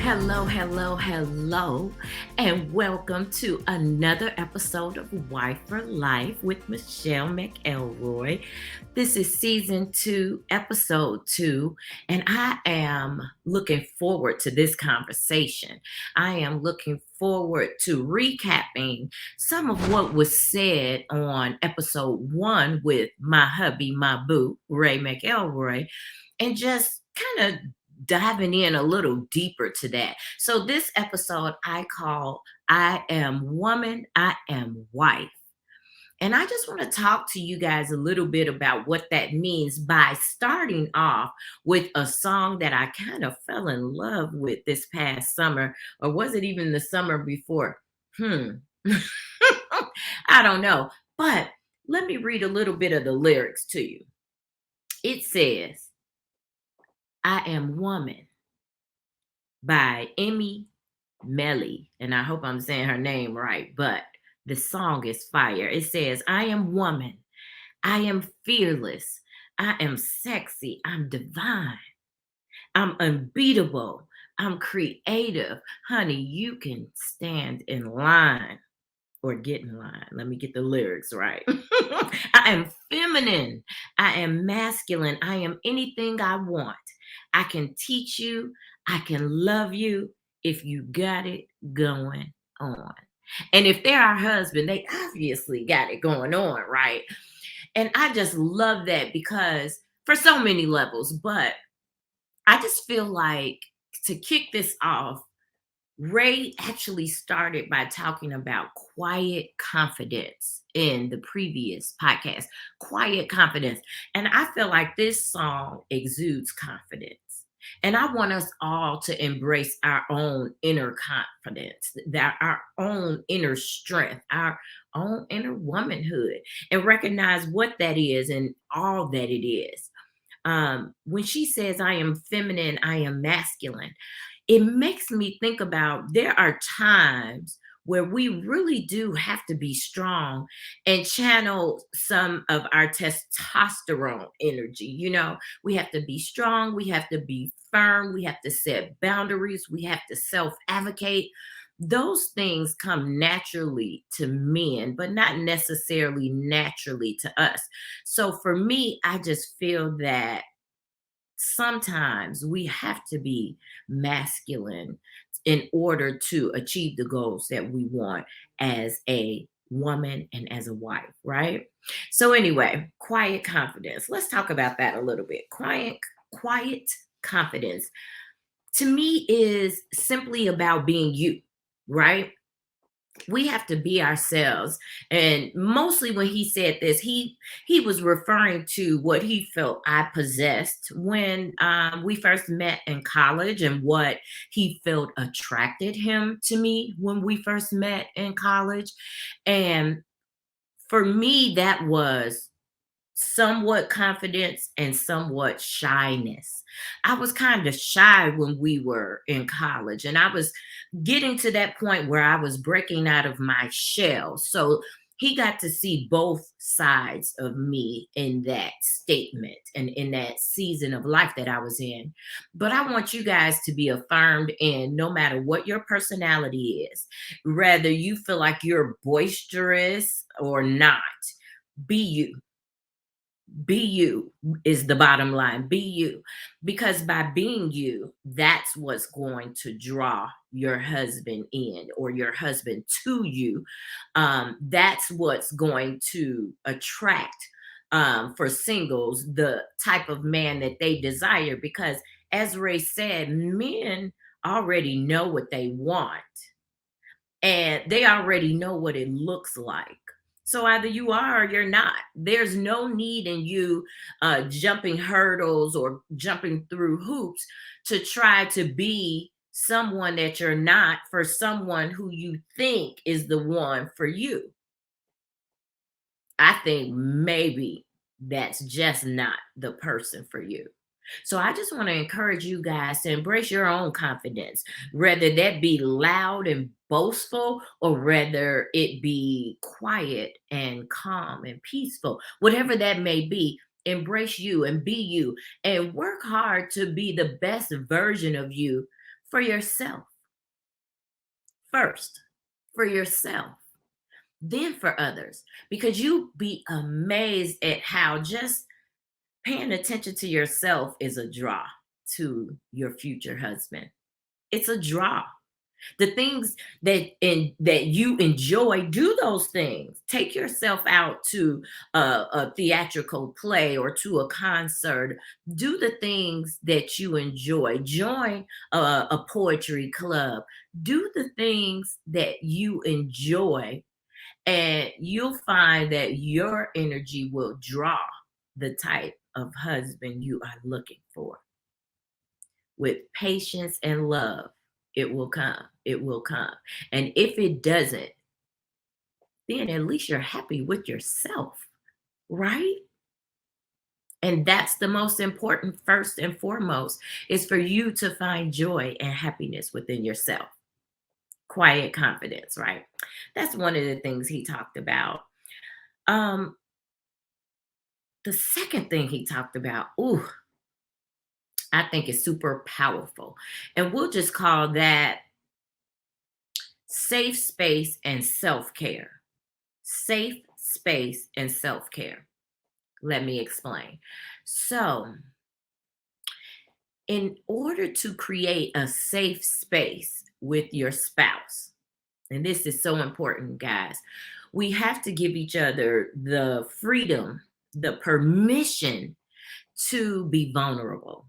Hello, hello, hello, and welcome to another episode of Wife for Life with Michelle McElroy. This is season 2, episode 2, and I am looking forward to this conversation. I am looking forward to recapping some of what was said on episode 1 with my hubby, my boo, Ray McElroy, and just kind of diving in a little deeper to that. So, this episode I call I Am Woman, I Am Wife. And I just want to talk to you guys a little bit about what that means by starting off with a song that I kind of fell in love with this past summer, or was it even the summer before? Hmm. I don't know. But let me read a little bit of the lyrics to you. It says, I am woman by Emmy Melly, and I hope I'm saying her name right, but the song is fire. It says, I am woman, I am fearless, I am sexy, I'm divine, I'm unbeatable, I'm creative. Honey, you can stand in line or get in line. Let me get the lyrics right. I am feminine, I am masculine, I am anything I want. I can teach you, I can love you if you got it going on. And if they're our husband, they obviously got it going on, right? And I just love that because for so many levels, but I just feel like to kick this off, Ray actually started by talking about quiet confidence in the previous podcast. Quiet confidence. And I feel like this song exudes confidence. And I want us all to embrace our own inner confidence, that our own inner strength, our own inner womanhood, and recognize what that is and all that it is. When she says, I am feminine, I am masculine, it makes me think about there are times where we really do have to be strong and channel some of our testosterone energy. We have to be strong, we have to be firm, we have to set boundaries, we have to self advocate. Those things come naturally to men, but not necessarily naturally to us. So for me, I just feel that sometimes we have to be masculine in order to achieve the goals that we want as a woman and as a wife, right? So anyway, quiet confidence. Let's talk about that a little bit. Quiet confidence to me is simply about being you, right? We have to be ourselves. And mostly when he said this, he was referring to what he felt I possessed when we first met in college, and what he felt attracted him to me when we first met in college. And for me, that was somewhat confidence and somewhat shyness. I was kind of shy when we were in college, and I was getting to that point where I was breaking out of my shell. So he got to see both sides of me in that statement and in that season of life that I was in. But I want you guys to be affirmed in no matter what your personality is, whether you feel like you're boisterous or not, be you. Be you is the bottom line. Be you. Because by being you, that's what's going to draw your husband in, or your husband to you. That's what's going to attract, for singles, the type of man that they desire. Because as Ray said, men already know what they want, and they already know what it looks like. So either you are or you're not. There's no need in you jumping hurdles or jumping through hoops to try to be someone that you're not for someone who you think is the one for you. I think maybe that's just not the person for you. So I just want to encourage you guys to embrace your own confidence, whether that be loud and boastful, or whether it be quiet and calm and peaceful, whatever that may be. Embrace you and be you, and work hard to be the best version of you for yourself first, for yourself, then for others, because you be amazed at how just paying attention to yourself is a draw to your future husband. It's a draw. The things that you enjoy, do those things. Take yourself out to a theatrical play or to a concert. Do the things that you enjoy. Join a poetry club. Do the things that you enjoy, and you'll find that your energy will draw the type of husband you are looking for. With patience and love, it will come. It will come. And if it doesn't, then at least you're happy with yourself, right? And that's the most important, first and foremost, is for you to find joy and happiness within yourself. Quiet confidence, right? That's one of the things he talked about. Um, the second thing he talked about, ooh, I think is super powerful. And we'll just call that safe space and self care. Safe space and self care. Let me explain. So, in order to create a safe space with your spouse, and this is so important, guys, we have to give each other the freedom, the permission to be vulnerable,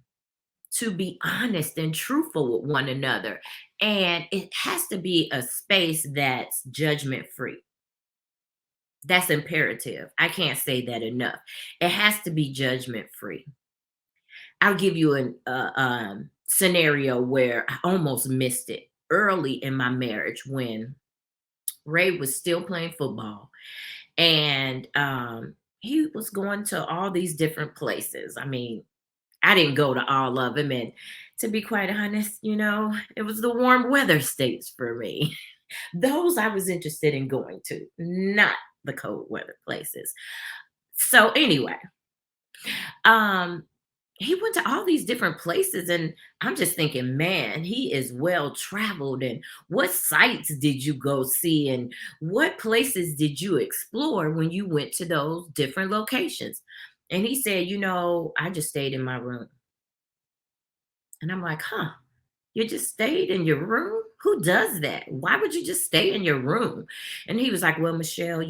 to be honest and truthful with one another. And it has to be a space that's judgment free. That's imperative. I can't say that enough. It has to be judgment free. I'll give you an scenario where I almost missed it early in my marriage when Ray was still playing football, and he was going to all these different places. I mean, I didn't go to all of them, and to be quite honest, it was the warm weather states for me. Those I was interested in going to, not the cold weather places. So anyway, um, he went to all these different places, and I'm just thinking, man, he is well traveled. And what sites did you go see, and what places did you explore when you went to those different locations? And he said, I just stayed in my room. And I'm like, huh, you just stayed in your room? Who does that? Why would you just stay in your room? And he was like, well, Michelle,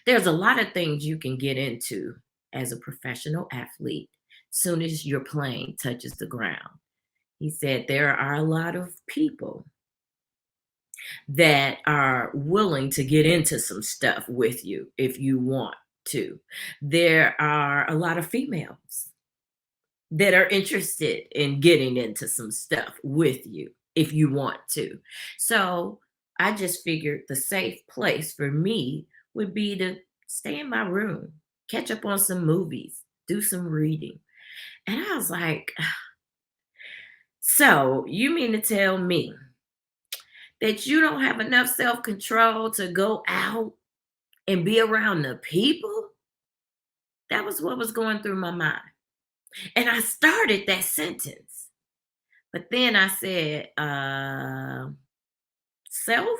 there's a lot of things you can get into as a professional athlete soon as your plane touches the ground. He said there are a lot of people that are willing to get into some stuff with you if you want to. There are a lot of females that are interested in getting into some stuff with you if you want to. So I just figured the safe place for me would be to stay in my room, catch up on some movies, do some reading. And I was like, so you mean to tell me that you don't have enough self control to go out and be around the people? That was what was going through my mind. And I started that sentence. But then I said, self?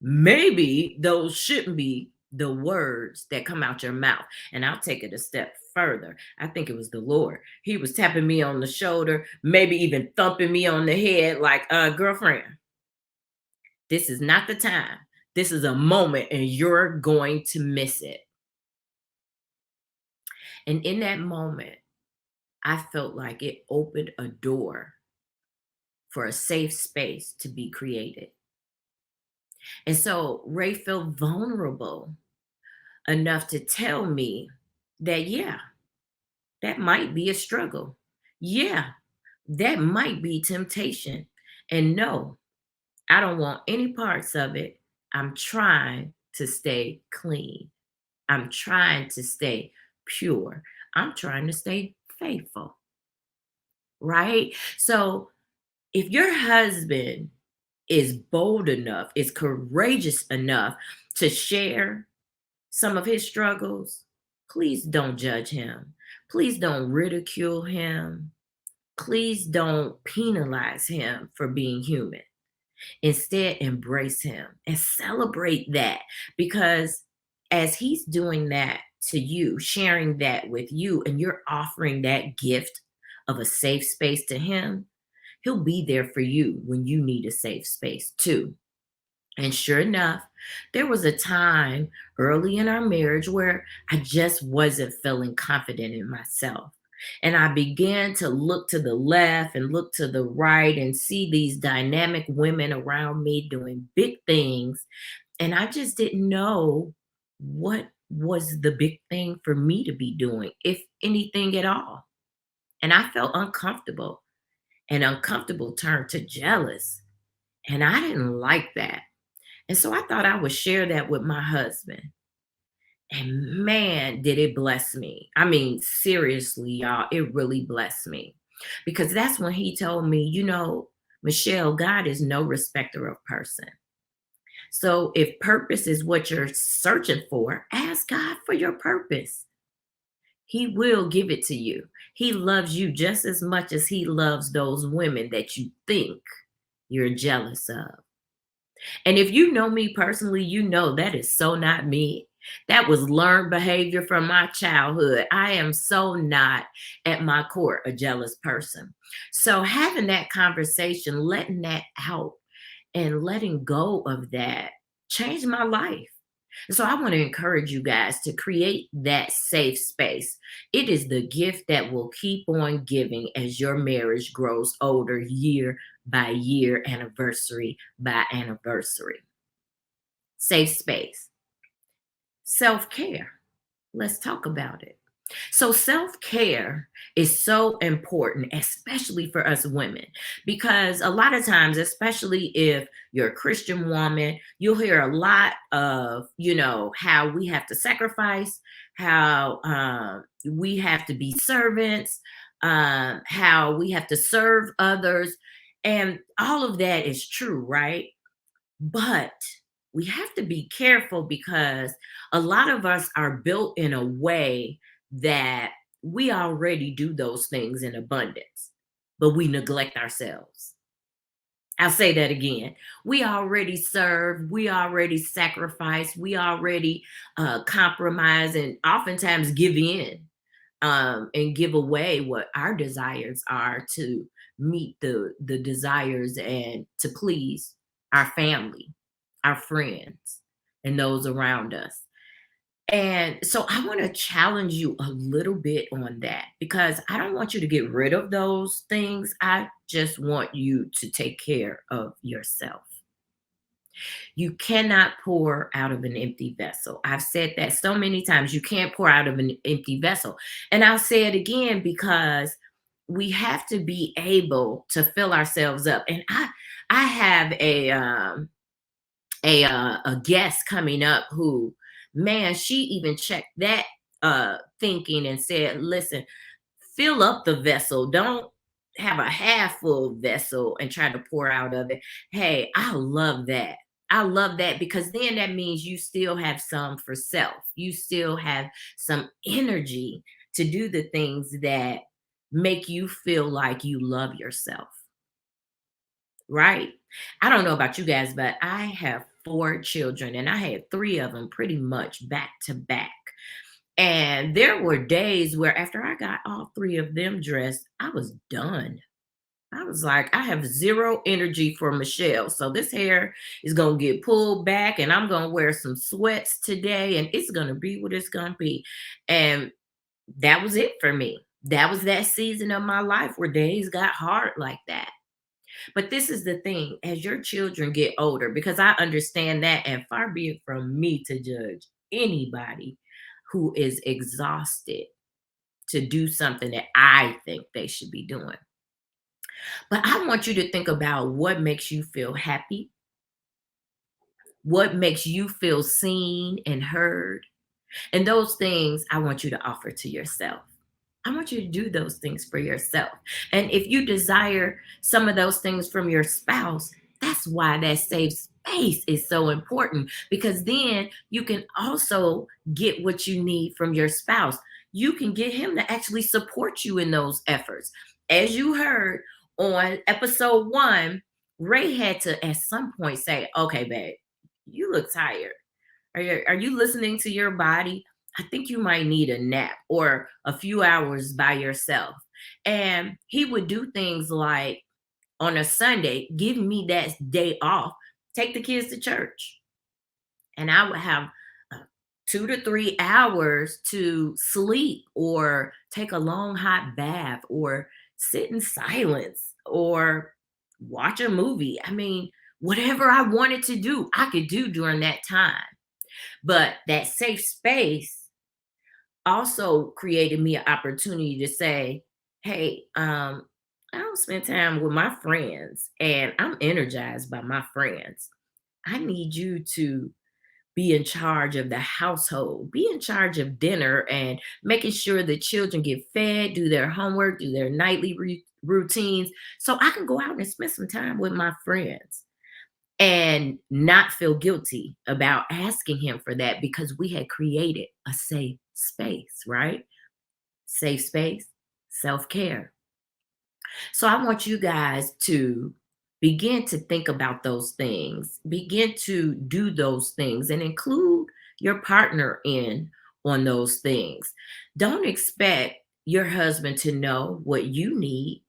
Maybe those shouldn't be the words that come out your mouth. And I'll take it a step further. I think it was the Lord. He was tapping me on the shoulder, maybe even thumping me on the head, like, girlfriend, this is not the time. This is a moment and you're going to miss it. And in that moment, I felt like it opened a door for a safe space to be created. And so Ray felt vulnerable enough to tell me that, yeah, that might be a struggle. Yeah, that might be temptation. And no, I don't want any parts of it. I'm trying to stay clean. I'm trying to stay pure. I'm trying to stay faithful. Right? So if your husband is bold enough, is courageous enough to share some of his struggles, please don't judge him. Please don't ridicule him. Please don't penalize him for being human. Instead, embrace him and celebrate that, because as he's doing that to you, sharing that with you, and you're offering that gift of a safe space to him, he'll be there for you when you need a safe space too. And sure enough, there was a time early in our marriage where I just wasn't feeling confident in myself. And I began to look to the left and look to the right and see these dynamic women around me doing big things. And I just didn't know what was the big thing for me to be doing, if anything at all. And I felt uncomfortable, and uncomfortable turned to jealous. And I didn't like that. And so I thought I would share that with my husband. And man, did it bless me. I mean, seriously, y'all, it really blessed me. Because that's when he told me, Michelle, God is no respecter of person. So if purpose is what you're searching for, ask God for your purpose. He will give it to you. He loves you just as much as he loves those women that you think you're jealous of. And if you know me personally, you know that is so not me. That was learned behavior from my childhood. I am so not at my core a jealous person. So having that conversation, letting that out and letting go of that changed my life. So I want to encourage you guys to create that safe space. It is the gift that will keep on giving as your marriage grows older, year by year, anniversary by anniversary. Safe space. Self-care. Let's talk about it. So, self care is so important, especially for us women, because a lot of times, especially if you're a Christian woman, you'll hear a lot of, how we have to sacrifice, how we have to be servants, how we have to serve others. And all of that is true, right? But we have to be careful because a lot of us are built in a way that we already do those things in abundance, but we neglect ourselves. I'll say that again. We already serve, we already sacrifice, we already compromise, and oftentimes give in, and give away what our desires are to meet the desires and to please our family, our friends, and those around us. And so I want to challenge you a little bit on that, because I don't want you to get rid of those things. I just want you to take care of yourself. You cannot pour out of an empty vessel. I've said that so many times. You can't pour out of an empty vessel. And I'll say it again because we have to be able to fill ourselves up. And I have a guest coming up who, man, she even checked that thinking and said, listen, fill up the vessel. Don't have a half full vessel and try to pour out of it. Hey, I love that. I love that, because then that means you still have some for self. You still have some energy to do the things that make you feel like you love yourself. Right? I don't know about you guys, but I have 4 children and I had 3 of them pretty much back to back. And there were days where after I got all 3 of them dressed, I was done. I was like, I have zero energy for Michelle. So this hair is going to get pulled back and I'm going to wear some sweats today and it's going to be what it's going to be. And that was it for me. That was that season of my life where days got hard like that. But this is the thing, as your children get older, because I understand that, and far be it from me to judge anybody who is exhausted to do something that I think they should be doing. But I want you to think about what makes you feel happy, what makes you feel seen and heard. And those things I want you to offer to yourself. I want you to do those things for yourself. And if you desire some of those things from your spouse, that's why that safe space is so important, because then you can also get what you need from your spouse. You can get him to actually support you in those efforts. as you heard on episode 1, Ray had to at some point say, "Okay, babe, you look tired. Are you listening to your body? I think you might need a nap or a few hours by yourself." And he would do things like on a Sunday, give me that day off, take the kids to church. And I would have 2 to 3 hours to sleep or take a long hot bath or sit in silence or watch a movie. I mean, whatever I wanted to do, I could do during that time. But that safe space also created me an opportunity to say, hey, I don't spend time with my friends and I'm energized by my friends. I need you to be in charge of the household, be in charge of dinner and making sure the children get fed, do their homework, do their nightly routines, so I can go out and spend some time with my friends and not feel guilty about asking him for that because we had created a safe space, right? Safe space, self care. So I want you guys to begin to think about those things, begin to do those things, and include your partner in on those things. Don't expect your husband to know what you need.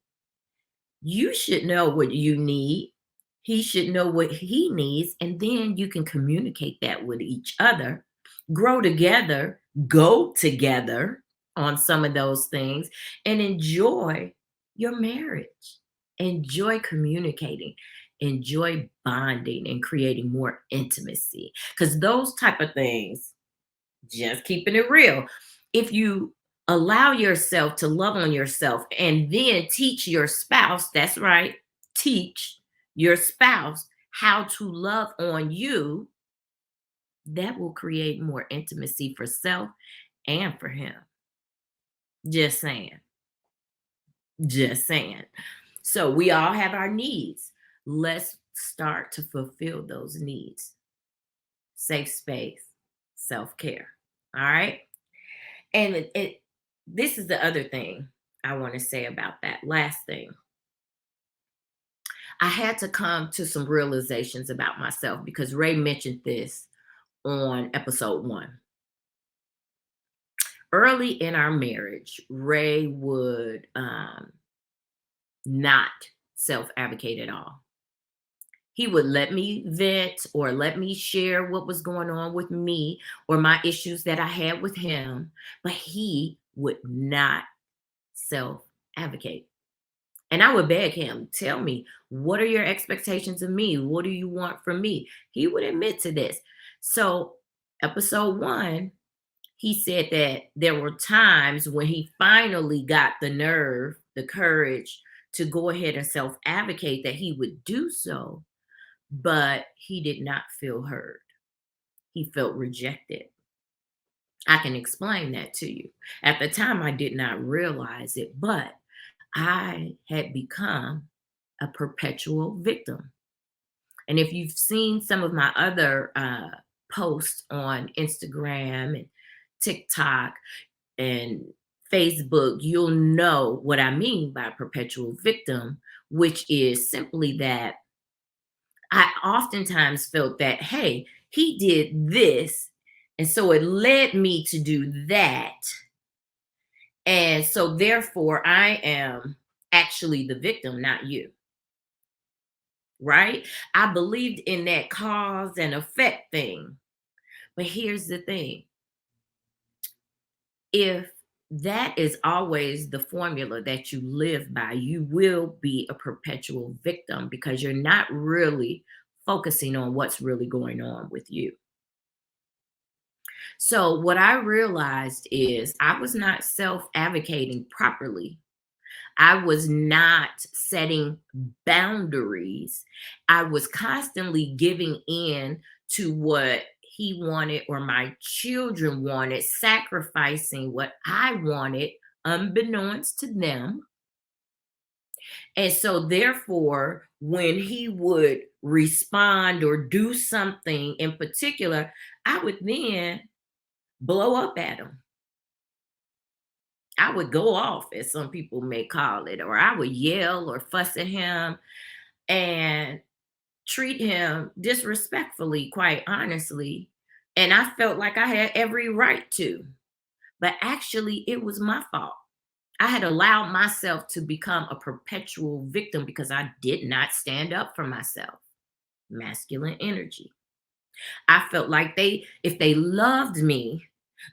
You should know what you need. He should know what he needs, and then you can communicate that with each other, grow together, go together on some of those things, and enjoy your marriage. Enjoy communicating, enjoy bonding, and creating more intimacy. Because those type of things, just keeping it real. If you allow yourself to love on yourself and then teach your spouse, that's right, teach your spouse how to love on you, that will create more intimacy for self and for him. Just saying. Just saying. So we all have our needs. Let's start to fulfill those needs. Safe space, self care. All right. And this is the other thing I want to say about that last thing. I had to come to some realizations about myself because Ray mentioned this on episode 1. Early in our marriage, Ray would not self advocate at all. He would let me vent or let me share what was going on with me or my issues that I had with him, but he would not self advocate. And I would beg him, tell me, what are your expectations of me? What do you want from me? He would admit to this. So, episode 1, he said that there were times when he finally got the nerve, the courage to go ahead and self advocate that he would do so, but he did not feel heard. He felt rejected. I can explain that to you. At the time, I did not realize it, but I had become a perpetual victim. And if you've seen some of my other posts on Instagram and TikTok and Facebook, you'll know what I mean by perpetual victim, which is simply that I oftentimes felt that, hey, he did this. And so it led me to do that. And so therefore, I am actually the victim, not you. Right? I believed in that cause and effect thing. But here's the thing, if that is always the formula that you live by, you will be a perpetual victim because you're not really focusing on what's really going on with you. So, what I realized is I was not self advocating properly. I was not setting boundaries. I was constantly giving in to what he wanted or my children wanted, sacrificing what I wanted, unbeknownst to them. And so, therefore, when he would respond or do something in particular, I would then blow up at him. I would go off, as some people may call it, or I would yell or fuss at him and treat him disrespectfully, quite honestly. And I felt like I had every right to. But actually, it was my fault. I had allowed myself to become a perpetual victim because I did not stand up for myself. Masculine energy. I felt like if they loved me,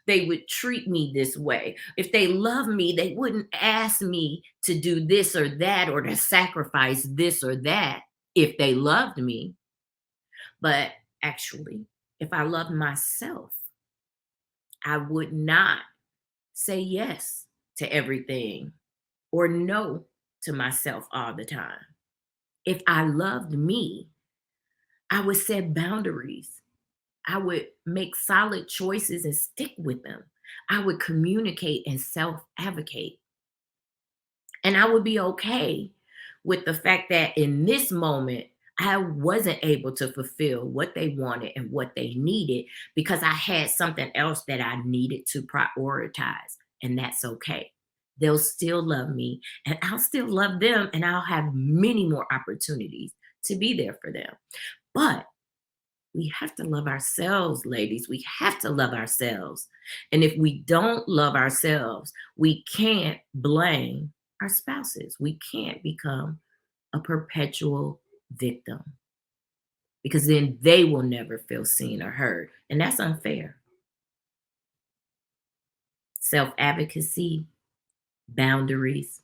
they would treat me this way. If they loved me, they wouldn't ask me to do this or that or to sacrifice this or that if they loved me. But actually, if I loved myself, I would not say yes to everything or no to myself all the time. If I loved me, I would set boundaries. I would make solid choices and stick with them. I would communicate and self advocate. And I would be okay with the fact that in this moment, I wasn't able to fulfill what they wanted and what they needed because I had something else that I needed to prioritize. And that's okay. They'll still love me and I'll still love them, and I'll have many more opportunities to be there for them. But we have to love ourselves, ladies. We have to love ourselves. And if we don't love ourselves, we can't blame our spouses. We can't become a perpetual victim because then they will never feel seen or heard. And that's unfair. Self advocacy, boundaries,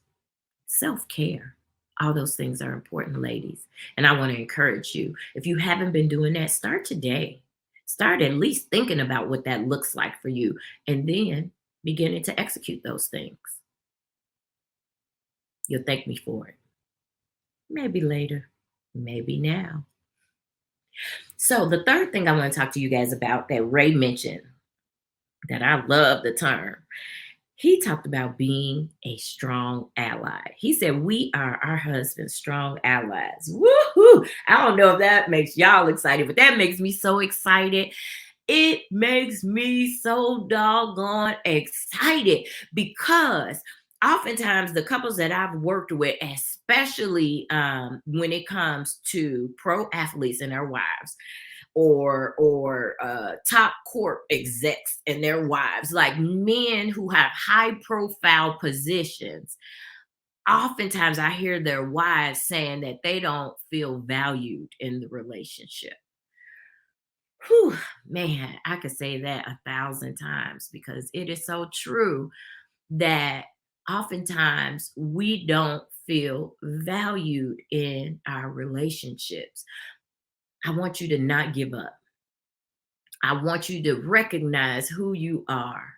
self care. All those things are important, ladies. And I want to encourage you. If you haven't been doing that, start today. Start at least thinking about what that looks like for you and then beginning to execute those things. You'll thank me for it. Maybe later, maybe now. So, the third thing I want to talk to you guys about that Ray mentioned, that I love the term, he talked about being a strong ally. He said, we are our husband's strong allies. Woohoo! I don't know if that makes y'all excited, but that makes me so excited. It makes me so doggone excited because oftentimes the couples that I've worked with, especially when it comes to pro athletes and their wives, or top corp execs and their wives, like men who have high profile positions. Oftentimes I hear their wives saying that they don't feel valued in the relationship. Whew, man, I could say that 1,000 times because it is so true that oftentimes we don't feel valued in our relationships. I want you to not give up. I want you to recognize who you are.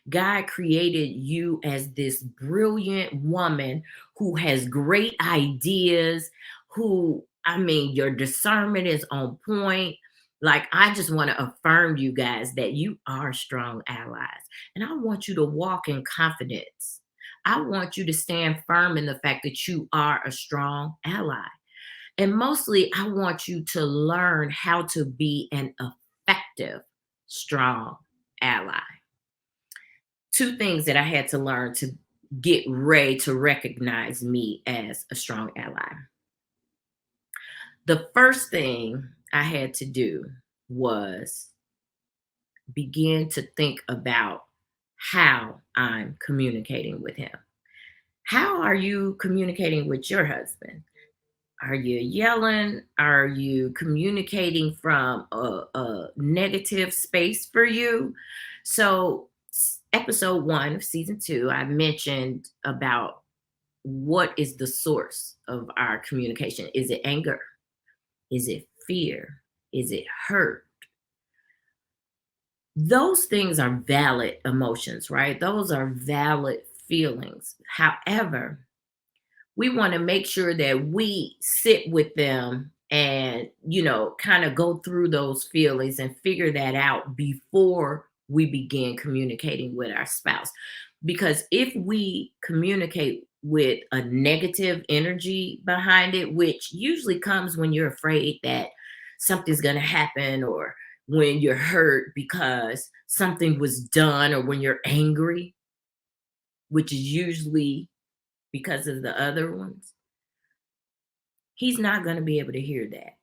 God created you as this brilliant woman who has great ideas, who, I mean, your discernment is on point. Like, I just want to affirm you guys that you are strong allies. And I want you to walk in confidence. I want you to stand firm in the fact that you are a strong ally. And mostly, I want you to learn how to be an effective, strong ally. Two things that I had to learn to get Ray to recognize me as a strong ally. The first thing I had to do was begin to think about how I'm communicating with him. How are you communicating with your husband? Are you yelling? Are you communicating from a negative space for you? So, episode 1 of season 2, I mentioned about what is the source of our communication. Is it anger? Is it fear? Is it hurt? Those things are valid emotions, right? Those are valid feelings. However, we want to make sure that we sit with them and, kind of go through those feelings and figure that out before we begin communicating with our spouse. Because if we communicate with a negative energy behind it, which usually comes when you're afraid that something's going to happen, or when you're hurt because something was done, or when you're angry, which is usually because of the other ones, he's not going to be able to hear that.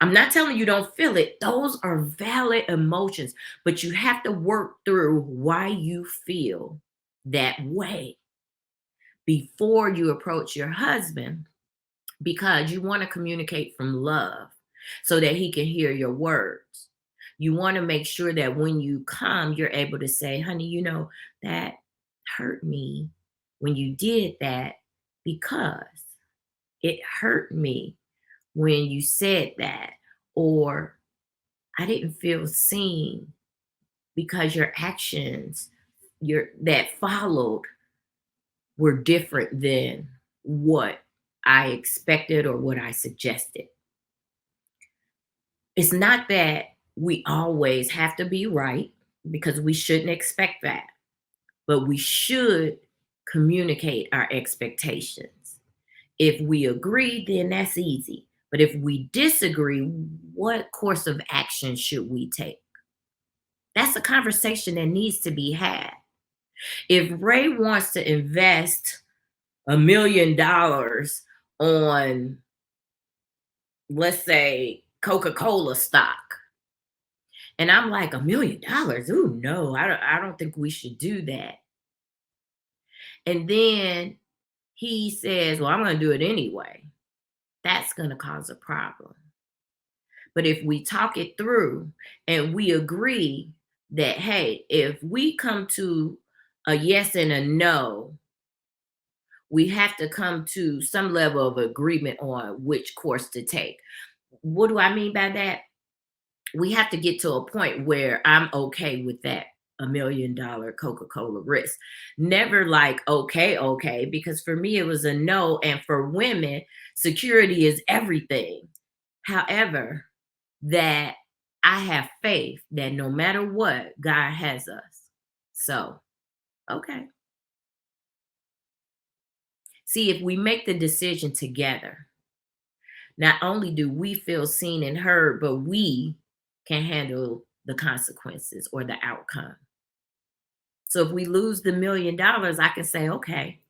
I'm not telling you don't feel it. Those are valid emotions, but you have to work through why you feel that way before you approach your husband, because you want to communicate from love so that he can hear your words. You want to make sure that when you come, you're able to say, honey, that hurt me when you did that, because it hurt me when you said that, or I didn't feel seen because your actions that followed were different than what I expected or what I suggested. It's not that we always have to be right, because we shouldn't expect that, but we should communicate our expectations. If we agree, then that's easy. But if we disagree, what course of action should we take? That's a conversation that needs to be had. If Ray wants to invest $1 million on, let's say, Coca-Cola stock, and I'm like, $1 million? Ooh, no, I don't think we should do that. And then he says, well, I'm going to do it anyway. That's going to cause a problem. But if we talk it through and we agree that, hey, if we come to a yes and a no, we have to come to some level of agreement on which course to take. What do I mean by that? We have to get to a point where I'm okay with that $1 million Coca-Cola risk. Never like, okay, because for me, it was a no. And for women, security is everything. However, that I have faith that no matter what, God has us. So, okay. See, if we make the decision together, not only do we feel seen and heard, but we can handle the consequences or the outcome. So if we lose the $1 million, I can say, okay,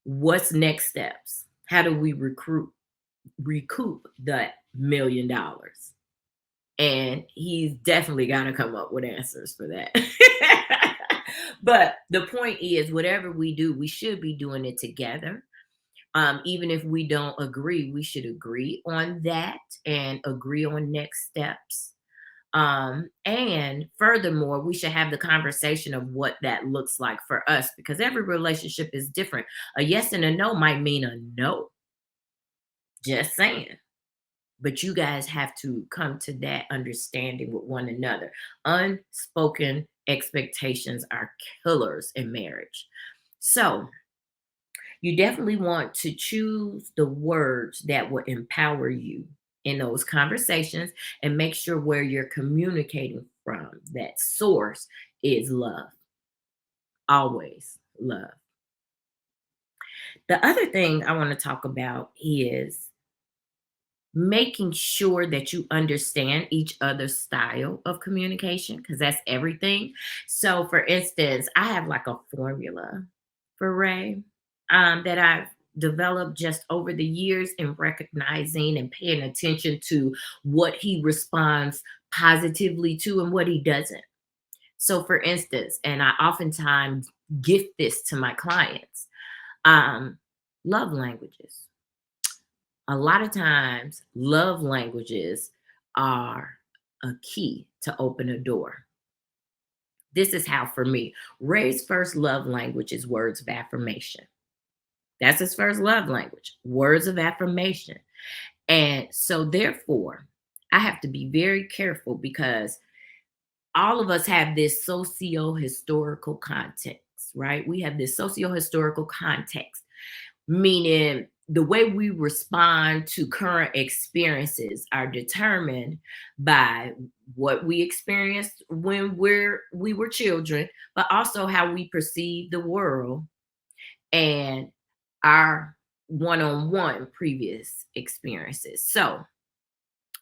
what's next steps? How do we recoup that $1 million? And he's definitely got to come up with answers for that. But the point is, whatever we do, we should be doing it together. Even if we don't agree, we should agree on that and agree on next steps. And furthermore, we should have the conversation of what that looks like for us, because every relationship is different. A yes and a no might mean a no. Just saying. But you guys have to come to that understanding with one another. Unspoken expectations are killers in marriage. So you definitely want to choose the words that will empower you in those conversations, and make sure where you're communicating from, that source, is love. Always love. The other thing I want to talk about is making sure that you understand each other's style of communication, because that's everything. So, for instance, I have like a formula for Ray that I've developed just over the years in recognizing and paying attention to what he responds positively to and what he doesn't. So, for instance, and I oftentimes gift this to my clients, love languages. A lot of times, love languages are a key to open a door. This is how, for me, Ray's first love language is words of affirmation. That's his first love language, words of affirmation. And so, therefore, I have to be very careful, because all of us have this socio-historical context, right? We have this socio-historical context, meaning the way we respond to current experiences are determined by what we experienced when we were children, but also how we perceive the world and our one-on-one previous experiences. So,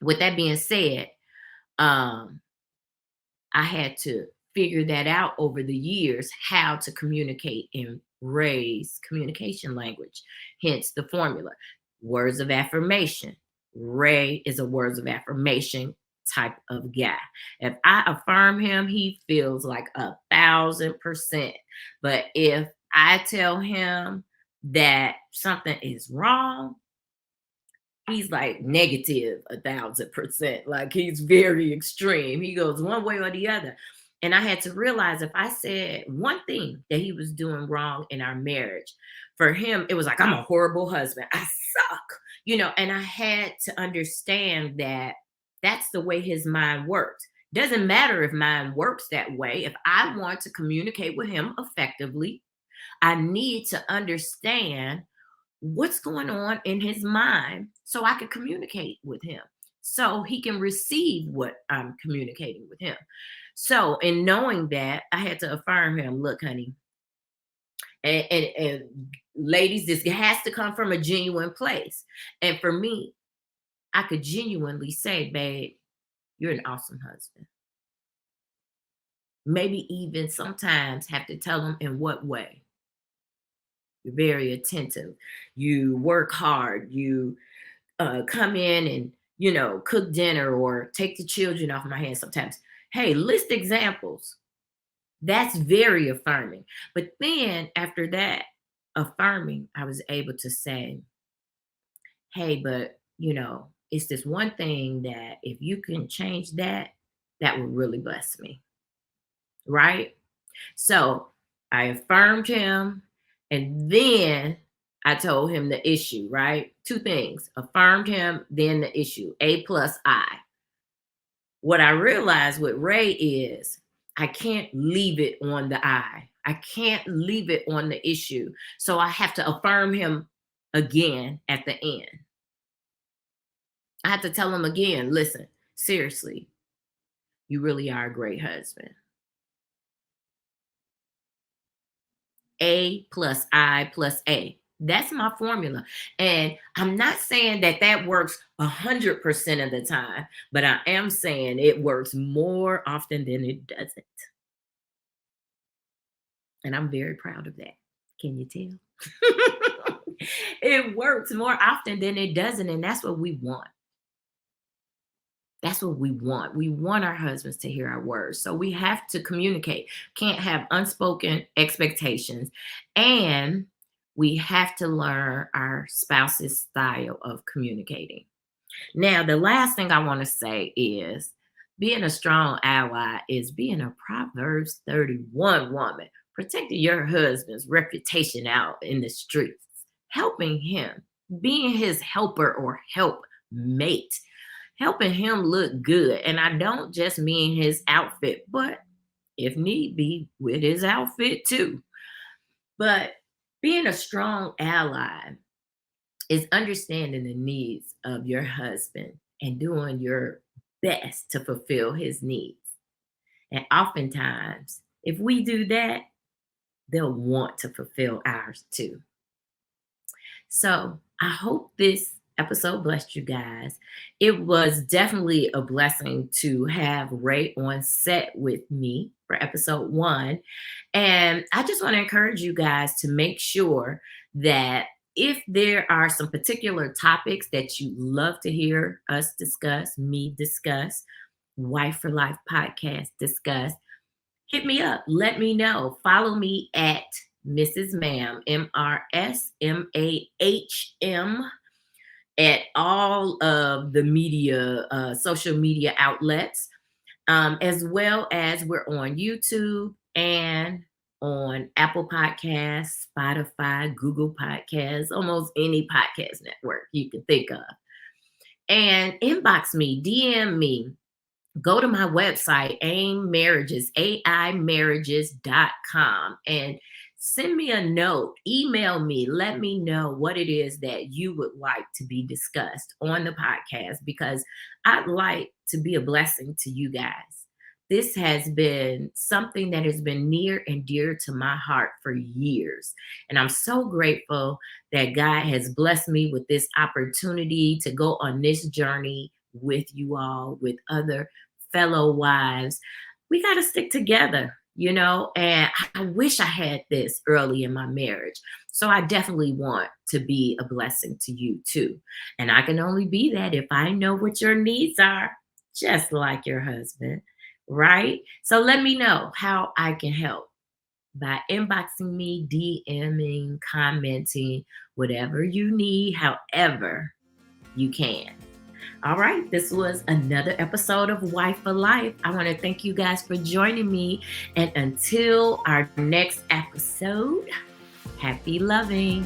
with that being said, I had to figured that out over the years, how to communicate in Ray's communication language, hence the formula. Words of affirmation. Ray is a words of affirmation type of guy. If I affirm him, he feels like 1,000%. But if I tell him that something is wrong, he's like negative 1,000%. Like he's very extreme. He goes one way or the other. And I had to realize if I said one thing that he was doing wrong in our marriage, for him, it was like, I'm a horrible husband. I suck. And I had to understand that that's the way his mind works. Doesn't matter if mine works that way. If I want to communicate with him effectively, I need to understand what's going on in his mind so I can communicate with him, so he can receive what I'm communicating with him. So in knowing that, I had to affirm him, look, honey, and ladies, this has to come from a genuine place. And for me, I could genuinely say, babe, you're an awesome husband. Maybe even sometimes have to tell him in what way. You're very attentive. You work hard. You come in and cook dinner or take the children off my hands sometimes. Hey, list examples. That's very affirming. But then after that affirming, I was able to say, hey, but it's this one thing that if you can change that, that would really bless me. Right? So I affirmed him, and then I told him the issue, right? Two things: affirmed him, then the issue, A plus I. What I realized with Ray is I can't leave it on the I. I can't leave it on the issue. So I have to affirm him again at the end. I have to tell him again, listen, seriously, you really are a great husband. A plus I plus A. That's my formula. And I'm not saying that that works 100% of the time, but I am saying it works more often than it doesn't. And I'm very proud of that. Can you tell? It works more often than it doesn't. And that's what we want. That's what we want. We want our husbands to hear our words. So we have to communicate. Can't have unspoken expectations. And we have to learn our spouse's style of communicating. Now, the last thing I want to say is being a strong ally is being a Proverbs 31 woman, protecting your husband's reputation out in the streets, helping him, being his helper or helpmate, helping him look good. And I don't just mean his outfit, but if need be, with his outfit too. But being a strong ally is understanding the needs of your husband and doing your best to fulfill his needs. And oftentimes, if we do that, they'll want to fulfill ours too. So I hope this episode blessed you guys. It was definitely a blessing to have Ray on set with me for episode 1. And I just want to encourage you guys to make sure that if there are some particular topics that you love to hear us discuss, me discuss, Wife for Life podcast discuss, hit me up. Let me know. Follow me at Mrs. Ma'am, MRSMAHM, at all of the media, social media outlets, as well as we're on YouTube and on Apple Podcasts, Spotify, Google Podcasts, almost any podcast network you can think of. And inbox me, DM me. Go to my website, aimarriages.com, and send me a note, email me, let me know what it is that you would like to be discussed on the podcast, because I'd like to be a blessing to you guys. This has been something that has been near and dear to my heart for years. And I'm so grateful that God has blessed me with this opportunity to go on this journey with you all, with other fellow wives. We got to stick together. and I wish I had this early in my marriage. So I definitely want to be a blessing to you too. And I can only be that if I know what your needs are, just like your husband, right? So let me know how I can help by inboxing me, DMing, commenting, whatever you need, however you can. All right, this was another episode of Wife for Life. I want to thank you guys for joining me. And until our next episode, happy loving.